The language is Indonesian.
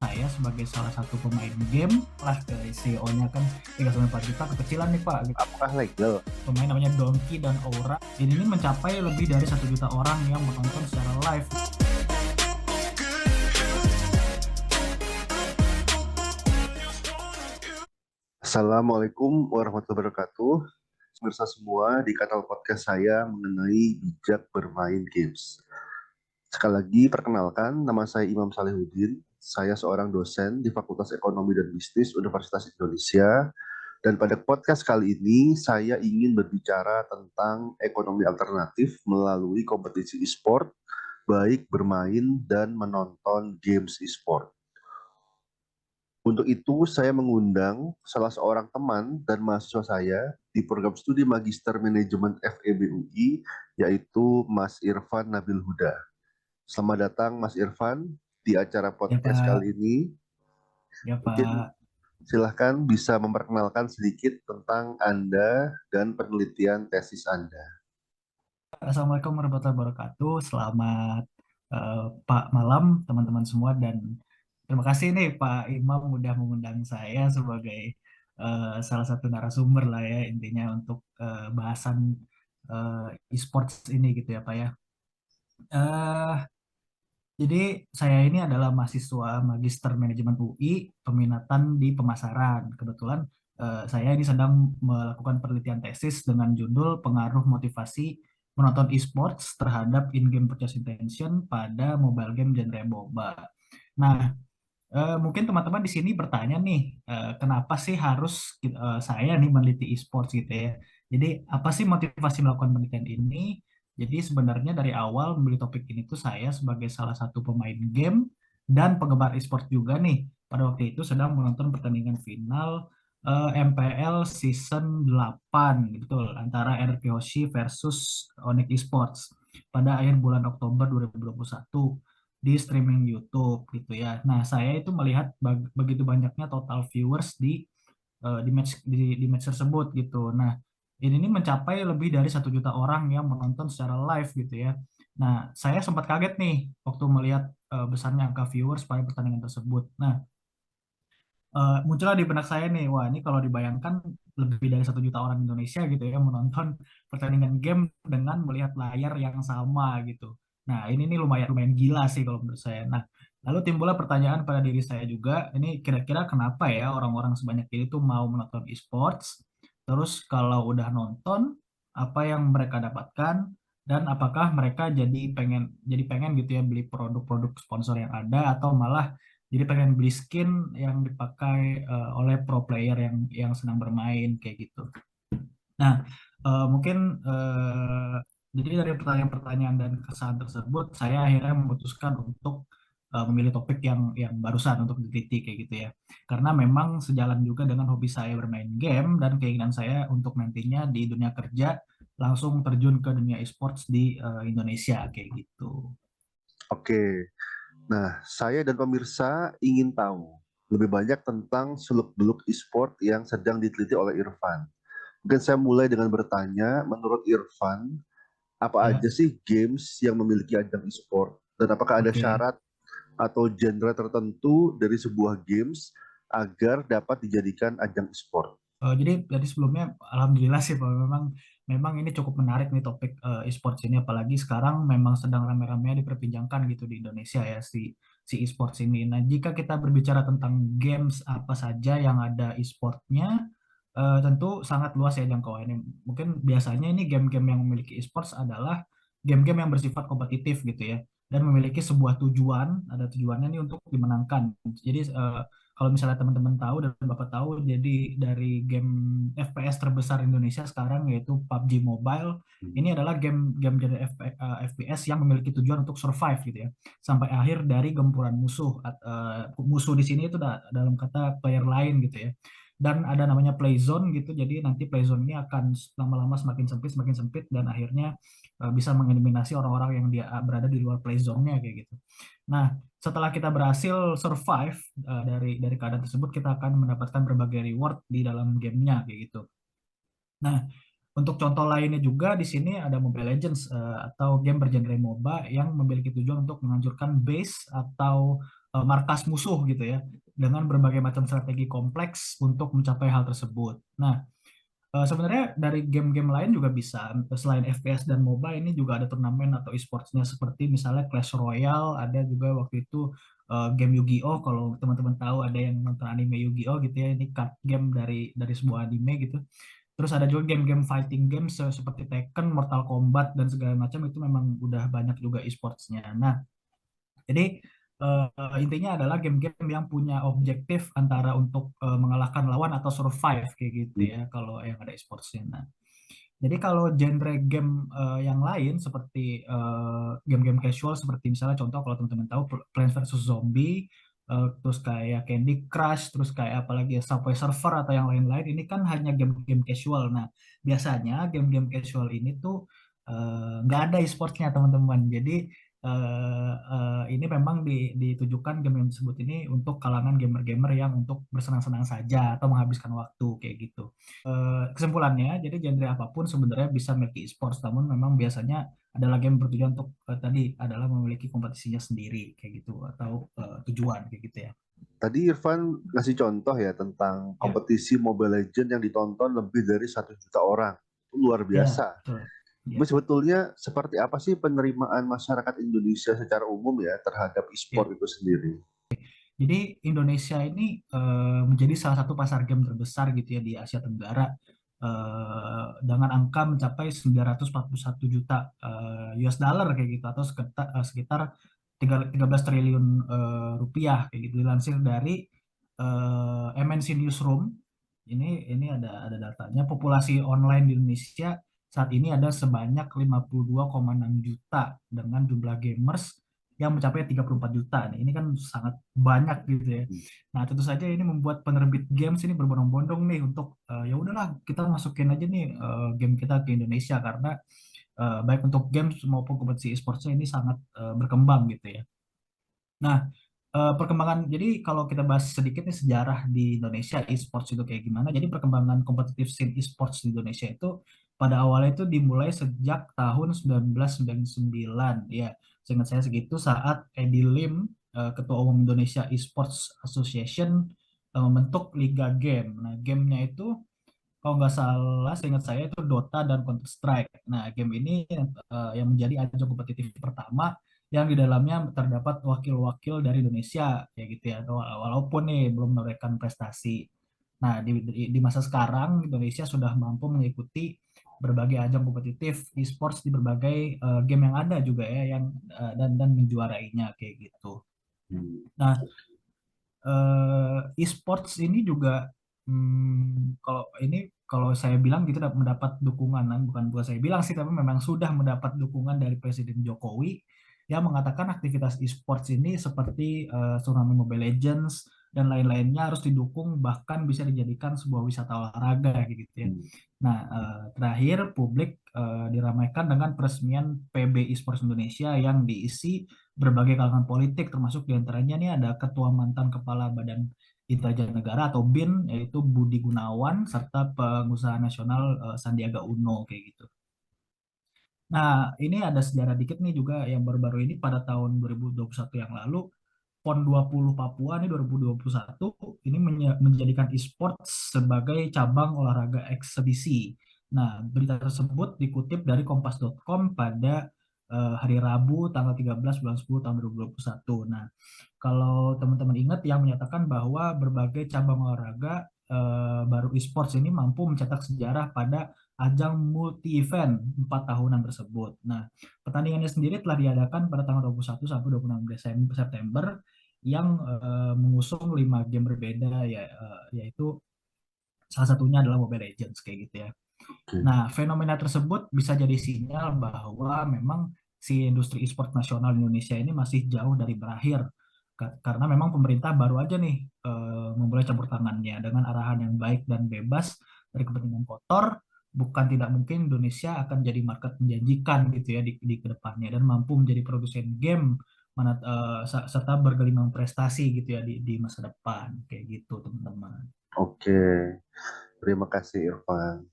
saya sebagai salah satu pemain game lah ke CEO-nya kan 3,4 juta kekecilan nih Pak gitu. Apakah legal? Pemain namanya Donkey dan Aura. Ini mencapai lebih dari 1 juta orang yang menonton secara live. Assalamualaikum warahmatullahi wabarakatuh. Pemirsa semua, di kanal podcast saya mengenai bijak bermain games. Sekali lagi, perkenalkan, nama saya Imam Salihuddin. Saya seorang dosen di Fakultas Ekonomi dan Bisnis Universitas Indonesia. Dan pada podcast kali ini, saya ingin berbicara tentang ekonomi alternatif melalui kompetisi e-sport, baik bermain dan menonton games e-sport. Untuk itu, saya mengundang salah seorang teman dan mahasiswa saya di program studi Magister Manajemen FEB UI, yaitu Mas Irfan Nabil Huda. Selamat datang, Mas Irfan, di acara Ya podcast Pak, kali ini. ya Mungkin Pak. silahkan bisa memperkenalkan sedikit tentang Anda dan penelitian tesis Anda. Assalamualaikum warahmatullahi wabarakatuh. Selamat Pak malam teman-teman semua dan terima kasih nih Pak Imam udah mengundang saya sebagai salah satu narasumber lah ya intinya untuk bahasan e-sports ini gitu ya Pak ya. Eh Jadi saya ini adalah mahasiswa Magister Manajemen UI, peminatan di pemasaran. Kebetulan saya ini sedang melakukan penelitian tesis dengan judul Pengaruh Motivasi Menonton Esports terhadap In-Game Purchase Intention pada mobile game genre MOBA. Nah, mungkin teman-teman di sini bertanya nih, kenapa sih harus saya nih meneliti esports gitu ya? Jadi apa sih motivasi melakukan penelitian ini? Jadi sebenarnya dari awal membeli topik ini tuh saya sebagai salah satu pemain game dan penggemar esports juga nih. Pada waktu itu sedang menonton pertandingan final MPL Season 8 betul antara RRQ Hoshi versus Onyx Esports pada akhir bulan Oktober 2021 di streaming YouTube gitu ya. Nah, saya itu melihat begitu banyaknya total viewers di match tersebut gitu. Nah, ini mencapai lebih dari 1 juta orang yang menonton secara live gitu ya. Nah, saya sempat kaget nih waktu melihat besarnya angka viewers pada pertandingan tersebut. Nah, muncullah di benak saya nih, wah ini kalau dibayangkan lebih dari 1 juta orang Indonesia gitu ya menonton pertandingan game dengan melihat layar yang sama gitu. Nah ini nih lumayan lumayan gila sih kalau menurut saya. Nah lalu timbullah pertanyaan pada diri saya juga, ini kira-kira kenapa ya orang-orang sebanyak ini tuh mau menonton e-sports? Terus kalau udah nonton, apa yang mereka dapatkan? Dan apakah mereka jadi pengen gitu ya beli produk-produk sponsor yang ada atau malah jadi pengen beli skin yang dipakai oleh pro player yang sedang bermain kayak gitu. Nah, mungkin jadi dari pertanyaan-pertanyaan dan kesan tersebut, saya akhirnya memutuskan untuk memilih topik yang barusan untuk diteliti kayak gitu ya. Karena memang sejalan juga dengan hobi saya bermain game dan keinginan saya untuk nantinya di dunia kerja langsung terjun ke dunia esports di Indonesia kayak gitu. Oke, nah saya dan pemirsa ingin tahu lebih banyak tentang seluk-beluk e-sport yang sedang diteliti oleh Irfan. Mungkin saya mulai dengan bertanya, menurut Irfan, apa Ya, aja sih games yang memiliki ajang e-sport? Dan apakah ada oke. syarat atau genre tertentu dari sebuah games agar dapat dijadikan ajang e-sport? Jadi dari sebelumnya alhamdulillah sih bahwa memang memang ini cukup menarik nih topik e-sports ini apalagi sekarang memang sedang rame-ramenya diperbincangkan gitu di Indonesia ya si e-sports ini. Nah, jika kita berbicara tentang games apa saja yang ada e-sportnya tentu sangat luas ya jangkauannya. Mungkin biasanya ini game-game yang memiliki e-sports adalah game-game yang bersifat kompetitif gitu ya dan memiliki sebuah tujuan, ada tujuannya nih untuk dimenangkan. Jadi kalau misalnya teman-teman tahu dan Bapak tahu, jadi dari game FPS terbesar Indonesia sekarang yaitu PUBG Mobile, ini adalah game genre FPS yang memiliki tujuan untuk survive gitu ya, sampai akhir dari gempuran musuh. Musuh di sini itu dalam kata player lain gitu ya. Dan ada namanya play zone gitu, jadi nanti play zone ini akan lama-lama semakin sempit dan akhirnya bisa mengeliminasi orang-orang yang dia berada di luar play zone-nya kayak gitu. Nah, setelah kita berhasil survive dari keadaan tersebut, kita akan mendapatkan berbagai reward di dalam gamenya kayak gitu. Nah, untuk contoh lainnya juga di sini ada Mobile Legends atau game bergenre MOBA yang memiliki tujuan untuk menghancurkan base atau markas musuh gitu ya, dengan berbagai macam strategi kompleks untuk mencapai hal tersebut. Nah, sebenarnya dari game-game lain juga bisa, selain FPS dan MOBA ini juga ada turnamen atau e-sportsnya seperti misalnya Clash Royale, ada juga waktu itu game Yu-Gi-Oh, kalau teman-teman tahu ada yang nonton anime Yu-Gi-Oh gitu ya, ini card game dari sebuah anime gitu. Terus ada juga game-game fighting games seperti Tekken, Mortal Kombat dan segala macam itu memang udah banyak juga e-sportsnya. Nah, jadi intinya adalah game-game yang punya objektif antara untuk mengalahkan lawan atau survive kayak gitu ya kalau yang ada e-sportsnya. Nah, jadi kalau genre game yang lain seperti game-game casual seperti misalnya contoh kalau teman-teman tahu Plants vs Zombie, terus kayak Candy Crush, terus kayak apalagi ya, Subway Surfer atau yang lain-lain ini kan hanya game-game casual. Nah, biasanya game-game casual ini tuh nggak ada e-sportsnya teman-teman. Jadi ini memang ditujukan game yang tersebut ini untuk kalangan gamer-gamer yang untuk bersenang-senang saja atau menghabiskan waktu kayak gitu. Kesimpulannya, jadi genre apapun sebenarnya bisa memiliki e-sports, namun memang biasanya adalah game bertujuan untuk tadi adalah memiliki kompetisinya sendiri kayak gitu atau tujuan kayak gitu ya. Tadi Irfan ngasih contoh ya tentang Ya, kompetisi Mobile Legends yang ditonton lebih dari 1 juta orang. Itu luar ya, biasa. betul. Tapi Ya, sebetulnya seperti apa sih penerimaan masyarakat Indonesia secara umum ya terhadap e-sport ya. itu sendiri? Jadi Indonesia ini menjadi salah satu pasar game terbesar gitu ya di Asia Tenggara dengan angka mencapai 941 juta US dollar kayak gitu atau sekitar 13 triliun rupiah kayak gitu dilansir dari MNC Newsroom. Ini ada datanya. Populasi online di Indonesia saat ini ada sebanyak 52,6 juta dengan jumlah gamers yang mencapai 34 juta nih. Ini kan sangat banyak gitu ya. Nah, tentu saja ini membuat penerbit games ini berbondong-bondong nih untuk ya udahlah kita masukin aja nih game kita ke Indonesia karena baik untuk games maupun kompetisi e-sportsnya ini sangat berkembang gitu ya. Nah, perkembangan jadi kalau kita bahas sedikit nih sejarah di Indonesia e-sports itu kayak gimana. Jadi perkembangan kompetitif scene e-sports di Indonesia itu pada awalnya itu dimulai sejak tahun 1999 ya. Seingat saya segitu saat Edi Lim, Ketua Umum Indonesia Esports Association, membentuk Liga Game. Nah, gamenya itu kalau nggak salah, seingat saya itu Dota dan Counter Strike. Nah, game ini yang menjadi ajang kompetitif pertama yang di dalamnya terdapat wakil-wakil dari Indonesia, ya gitu ya. Walaupun nih belum menorehkan prestasi. Nah, di masa sekarang Indonesia sudah mampu mengikuti berbagai ajang kompetitif e-sports di berbagai game yang ada juga ya, yang dan menjuarainya kayak gitu. Hmm. Nah, e-sports ini juga kalau ini kalau saya bilang gitu mendapat dukungan, bukan saya bilang sih tapi memang sudah mendapat dukungan dari Presiden Jokowi yang mengatakan aktivitas e-sports ini seperti turnamen Mobile Legends dan lain-lainnya harus didukung bahkan bisa dijadikan sebuah wisata olahraga gitu ya. Nah, terakhir publik diramaikan dengan peresmian PB Esports Indonesia yang diisi berbagai kalangan politik termasuk diantaranya nih ada Ketua Mantan Kepala Badan Intelijen Negara atau BIN yaitu Budi Gunawan serta pengusaha nasional Sandiaga Uno kayak gitu. Nah, ini ada sejarah dikit nih juga yang baru-baru ini pada tahun 2021 yang lalu PON 20 Papua ini 2021 ini menjadikan e-sport sebagai cabang olahraga eksebisi. Nah, berita tersebut dikutip dari kompas.com pada hari Rabu tanggal 13 bulan 10 tahun 2021. Nah, kalau teman-teman ingat yang menyatakan bahwa berbagai cabang olahraga baru e-sports ini mampu mencetak sejarah pada ajang multi-event 4 tahunan tersebut. Nah, pertandingannya sendiri telah diadakan pada tanggal 21 sampai 26 Desember September yang mengusung 5 game berbeda ya yaitu salah satunya adalah Mobile Legends kayak gitu ya. Oke. Nah, fenomena tersebut bisa jadi sinyal bahwa memang si industri e-sport nasional Indonesia ini masih jauh dari berakhir. Karena memang pemerintah baru aja nih memulai campur tangannya dengan arahan yang baik dan bebas dari kepentingan kotor. Bukan tidak mungkin Indonesia akan jadi market menjanjikan gitu ya di kedepannya dan mampu menjadi produsen game serta bergelimang prestasi gitu ya di masa depan kayak gitu teman-teman. Oke, terima kasih Irfan.